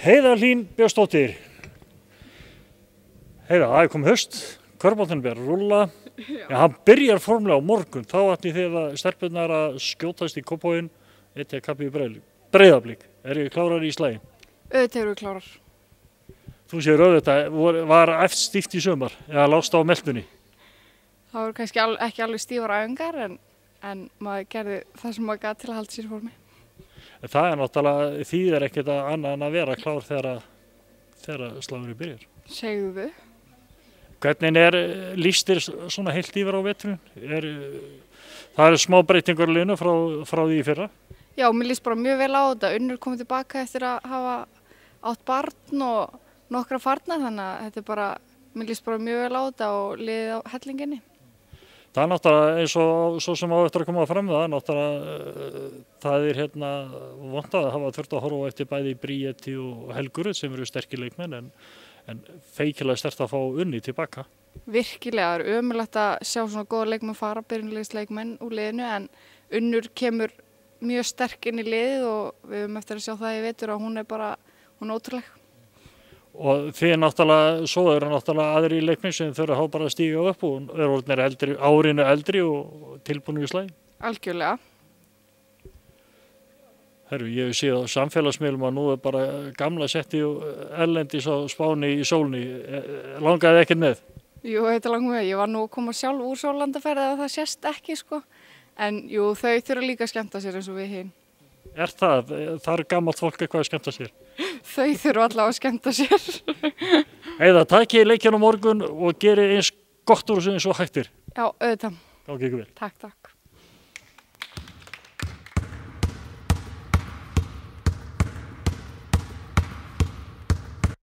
Heiða Hlín Björnsdóttir. Heiða, það er komið haust, körfuboltinn byrjar að rúlla. Já, hann byrjar formlega á morgun. Þá ætli þið að stelpurnar að skjótast í Kópavoginn, eitt kappi í Breiðablík. Eru þið klárar í slaginn? Auðvitað eru við klárar. Þú séu auðvitað, var eftir stíft í sumar, eða lást á meltunni? Það voru kannski ekki alveg stífar æfingar en maður gerði það sem maður gat til að halda sér í formi. Það er náttúrulega þýðir ekkert annað en að vera klár þegar slagurinn byrjar. Segðu við. Hvernig lýst þér svona heilt yfir á veturinn? Það eru smá breytingar í liðinu frá því í fyrra? Já, mér líst bara mjög vel á þetta. Unnur komið tilbaka eftir að hafa átt barn og nokkra farna, þannig að þetta er bara, mér líst bara mjög vel á þetta og liðið á hellinginni. Það er náttúrulega eins og svo sem á eftir að koma fram það, náttúrulega það er vont að hafa þurft að horfa eftir bæði Bríeti og Helgurð sem eru sterkir leikmenn en feikilega sterkt að fá Unni tilbaka. Virkilega, það er ömurlegt að sjá svona góða leikmenn fara, byrjunarliðsleikmenn úr liðinu en Unnur kemur mjög sterk inn í liðið og við höfum eftir að sjá það í vetur og hún er ótrúleg. Og þið náttúrulega, svo eru náttúrulega aðri leikmenn sem þurfa að bara að stíga upp og eru árinu eldri og tilbúinu í slaginn. Algjörlega. Herru, ég hef séð á samfélagsmiðlum að nú er bara gamla setti erlendis á Spáni í sólni. Langaði ekkert með? Jú, þetta langaði með. Ég var nú að koma sjálf úr sóllandaferð að það sést ekki, sko. En jú, þau þurfa líka að skemmta sér eins og við hin. Það er gammalt fólk eitthvað að skemmta sér? Þau þurfa allavega að skemmta sér. Heiða, takið leikinn á morgun og gerið eins gott úr þessu eins og hættir. Já, auðvitað. Gangi ykkur vel. Takk.